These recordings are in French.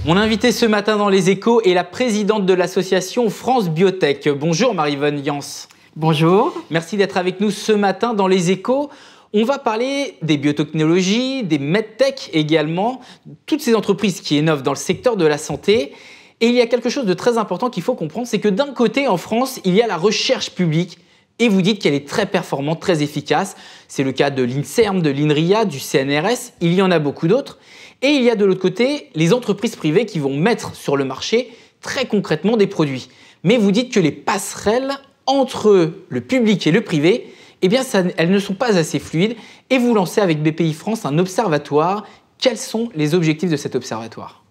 Mon invité ce matin dans Les Échos est la présidente de l'association France Biotech. Bonjour Marie-Yvonne Yance. Bonjour. Merci d'être avec nous ce matin dans Les Échos. On va parler des biotechnologies, des medtech également, toutes ces entreprises qui innovent dans le secteur de la santé. Et il y a quelque chose de très important qu'il faut comprendre, c'est que d'un côté en France, il y a la recherche publique. Et vous dites qu'elle est très performante, très efficace. C'est le cas de l'INSERM, de l'INRIA, du CNRS. Il y en a beaucoup d'autres. Et il y a de l'autre côté les entreprises privées qui vont mettre sur le marché très concrètement des produits. Mais vous dites que les passerelles entre le public et le privé, eh bien, elles ne sont pas assez fluides. Et vous lancez avec BPI France un observatoire. Quels sont les objectifs de cet observatoire ?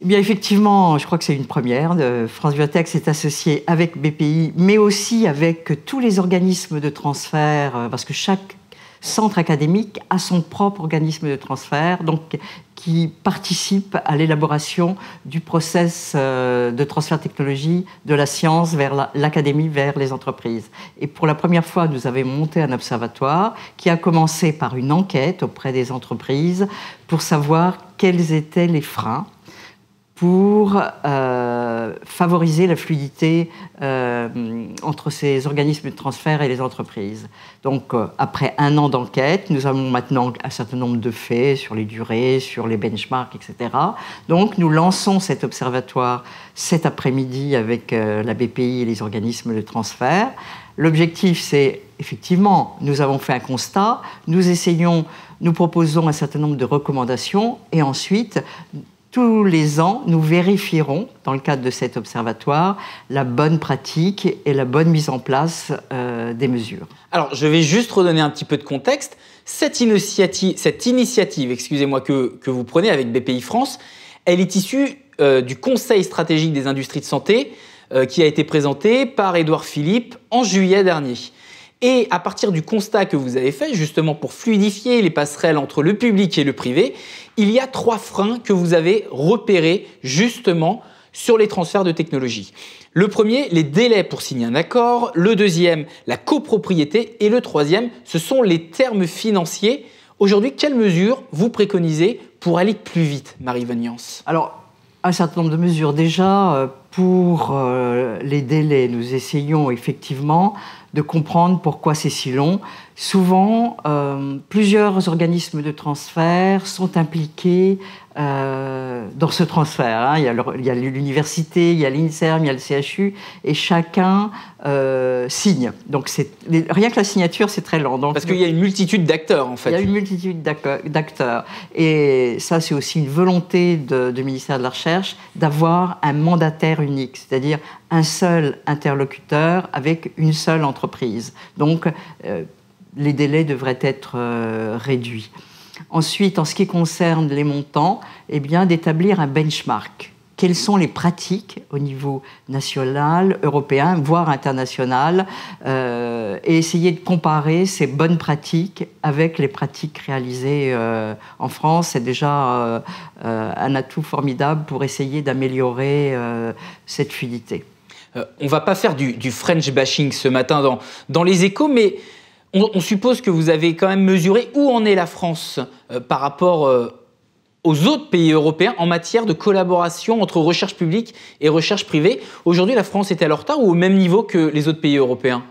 Eh bien, effectivement, je crois que c'est une première. France Biotech s'est associée avec BPI, mais aussi avec tous les organismes de transfert, parce que chaque centre académique a son propre organisme de transfert, donc qui participe à l'élaboration du process de transfert de technologie de la science vers l'académie, vers les entreprises. Et pour la première fois, nous avons monté un observatoire qui a commencé par une enquête auprès des entreprises pour savoir quels étaient les freins pour favoriser la fluidité entre ces organismes de transfert et les entreprises. Donc, après un an d'enquête, nous avons maintenant un certain nombre de faits sur les durées, sur les benchmarks, etc. Donc, nous lançons cet observatoire cet après-midi avec la BPI et les organismes de transfert. L'objectif, c'est, effectivement, nous avons fait un constat, nous proposons un certain nombre de recommandations, et ensuite, tous les ans, nous vérifierons, dans le cadre de cet observatoire, la bonne pratique et la bonne mise en place des mesures. Alors, je vais juste redonner un petit peu de contexte. Cette initiative, que vous prenez avec BPI France, elle est issue du Conseil stratégique des industries de santé qui a été présenté par Édouard Philippe en juillet dernier. Et à partir du constat que vous avez fait, justement pour fluidifier les passerelles entre le public et le privé, il y a 3 freins que vous avez repérés justement sur les transferts de technologie. Le premier, les délais pour signer un accord. Le deuxième, la copropriété. Et le troisième, ce sont les termes financiers. Aujourd'hui, quelles mesures vous préconisez pour aller plus vite, Marie-Yvonne Yance ? Alors, un certain nombre de mesures. Déjà, pour les délais, nous essayons effectivement de comprendre pourquoi c'est si long. Souvent, plusieurs organismes de transfert sont impliqués dans ce transfert. Il y a l'université, il y a l'INSERM, il y a le CHU, et chacun signe. Donc, rien que la signature, c'est très lent. Donc, parce qu'il y a une multitude d'acteurs, en fait. Il y a une multitude d'acteurs. Et ça, c'est aussi une volonté du ministère de la Recherche d'avoir un mandataire unique, c'est-à-dire un seul interlocuteur avec une seule entreprise. Donc, les délais devraient être réduits. Ensuite, en ce qui concerne les montants, eh bien, d'établir un benchmark. Quelles sont les pratiques au niveau national, européen, voire international, et essayer de comparer ces bonnes pratiques avec les pratiques réalisées en France. C'est déjà un atout formidable pour essayer d'améliorer cette fluidité. On ne va pas faire du French bashing ce matin dans Les Échos, mais on suppose que vous avez quand même mesuré où en est la France par rapport aux autres pays européens en matière de collaboration entre recherche publique et recherche privée. Aujourd'hui, la France est-elle en retard ou au même niveau que les autres pays européens ?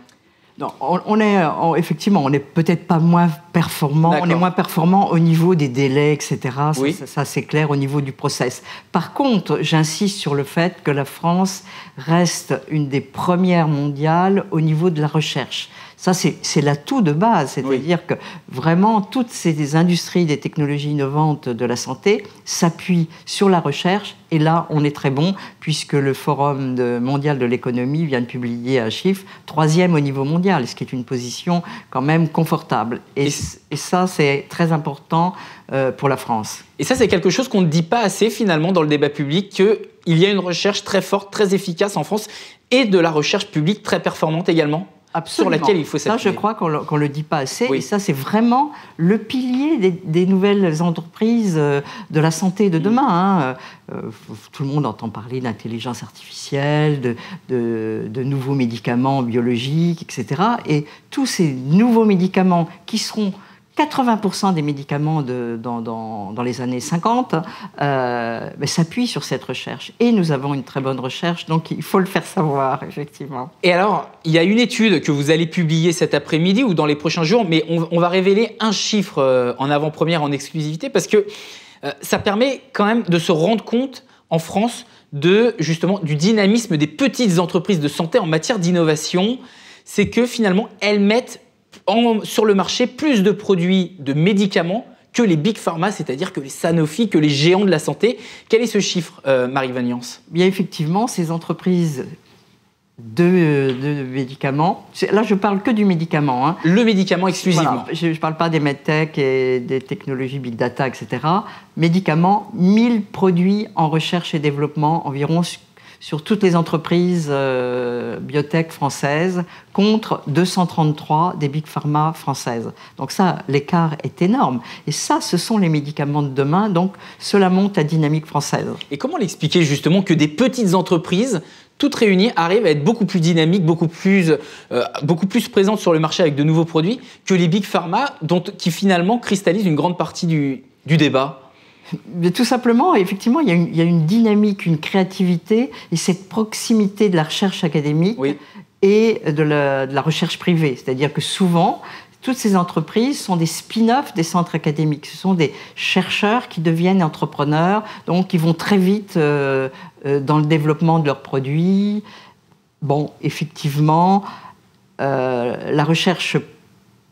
Non, effectivement, on n'est peut-être pas moins performant. On est moins performant au niveau des délais, etc. Oui. Ça, c'est clair au niveau du process. Par contre, j'insiste sur le fait que la France reste une des premières mondiales au niveau de la recherche. Ça, c'est l'atout de base, c'est-à-dire que vraiment toutes ces industries des technologies innovantes de la santé s'appuient sur la recherche, et là, on est très bon, puisque le Forum mondial de l'économie vient de publier un chiffre, 3e au niveau mondial, ce qui est une position quand même confortable. Et ça, c'est très important pour la France. Et ça, c'est quelque chose qu'on ne dit pas assez finalement dans le débat public, qu'il y a une recherche très forte, très efficace en France, et de la recherche publique très performante également. Absolument. Sur laquelle il faut s'appuyer. Ça, je crois qu'on ne le dit pas assez. Oui. Et ça, c'est vraiment le pilier des nouvelles entreprises de la santé de demain. Tout le monde entend parler d'intelligence artificielle, de nouveaux médicaments biologiques, etc. Et tous ces nouveaux médicaments qui 80% des médicaments dans les années 50 s'appuient sur cette recherche. Et nous avons une très bonne recherche, donc il faut le faire savoir, effectivement. Et alors, il y a une étude que vous allez publier cet après-midi ou dans les prochains jours, mais on va révéler un chiffre en avant-première, en exclusivité, parce que ça permet quand même de se rendre compte en France justement du dynamisme des petites entreprises de santé en matière d'innovation. C'est que finalement, elles mettent sur le marché plus de produits de médicaments que les big pharma, c'est-à-dire que les Sanofi, que les géants de la santé. Quel est ce chiffre, Marie-Vanne Yance ? Bien, effectivement, ces entreprises de médicaments, là je parle que du médicament. Hein. Le médicament exclusivement. Voilà, je ne parle pas des medtech et des technologies big data, etc. Médicaments, 1000 produits en recherche et développement environ sur toutes les entreprises biotech françaises, contre 233 des big pharma françaises. Donc ça, l'écart est énorme. Et ça, ce sont les médicaments de demain, donc cela monte à dynamique française. Et comment l'expliquer justement que des petites entreprises, toutes réunies, arrivent à être beaucoup plus dynamiques, beaucoup plus présentes sur le marché avec de nouveaux produits que les big pharma, qui finalement cristallisent une grande partie du débat ? Mais tout simplement, effectivement, il y a une dynamique, une créativité et cette proximité de la recherche académique et de la recherche privée. C'est-à-dire que souvent, toutes ces entreprises sont des spin-offs des centres académiques. Ce sont des chercheurs qui deviennent entrepreneurs, donc qui vont très vite dans le développement de leurs produits. Bon, effectivement, la recherche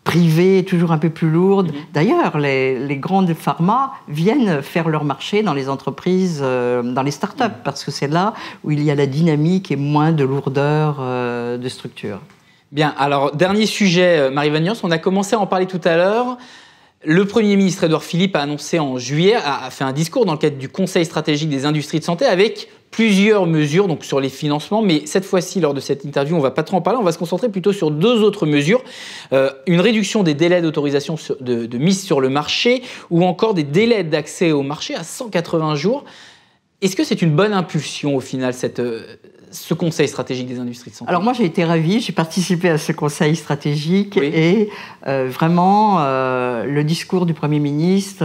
privée est toujours un peu plus lourde. D'ailleurs, les grandes pharma viennent faire leur marché dans les entreprises, dans les startups, parce que c'est là où il y a la dynamique et moins de lourdeur de structure. Bien, alors dernier sujet, Marie-Vanne Yance, on a commencé à en parler tout à l'heure. Le Premier ministre Édouard Philippe a annoncé en juillet, a fait un discours dans le cadre du Conseil stratégique des industries de santé avec plusieurs mesures donc sur les financements, mais cette fois-ci, lors de cette interview, on ne va pas trop en parler, on va se concentrer plutôt sur deux autres mesures. Une réduction des délais d'autorisation de mise sur le marché ou encore des délais d'accès au marché à 180 jours. Est-ce que c'est une bonne impulsion au final, ce Conseil stratégique des industries de santé? Alors moi j'ai été ravie, j'ai participé à ce Conseil stratégique et vraiment le discours du Premier ministre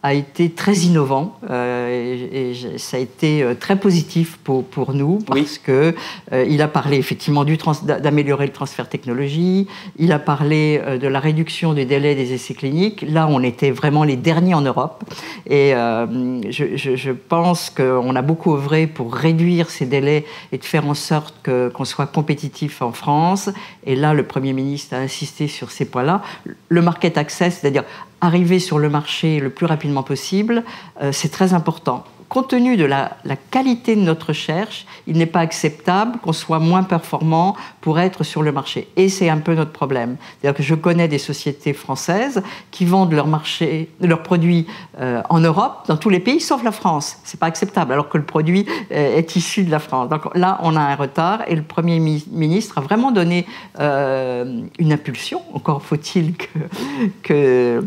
a été très innovant et ça a été très positif pour nous parce que il a parlé effectivement d'améliorer le transfert technologie, il a parlé de la réduction des délais des essais cliniques. Là, on était vraiment les derniers en Europe et je pense qu'on a beaucoup œuvré pour réduire ces délais et de faire en sorte qu'on soit compétitif en France. Et là, le Premier ministre a insisté sur ces points-là. Le market access, c'est-à-dire arriver sur le marché le plus rapidement possible, c'est très important. Compte tenu de la qualité de notre recherche, il n'est pas acceptable qu'on soit moins performant pour être sur le marché. Et c'est un peu notre problème. C'est-à-dire que je connais des sociétés françaises qui vendent leurs produits en Europe, dans tous les pays, sauf la France. C'est pas acceptable, alors que le produit est issu de la France. Donc là, on a un retard et le Premier ministre a vraiment donné une impulsion. Encore faut-il que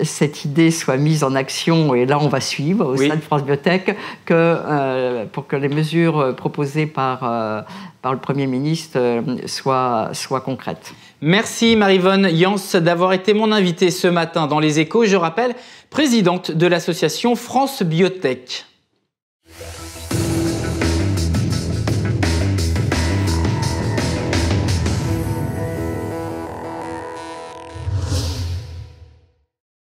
cette idée soit mise en action. Et là, on va suivre au sein de France Biotech pour que les mesures proposées par le Premier ministre soient concrètes. Merci Marie-Vanne Yance d'avoir été mon invitée ce matin dans Les Échos. Je rappelle, présidente de l'association France Biotech.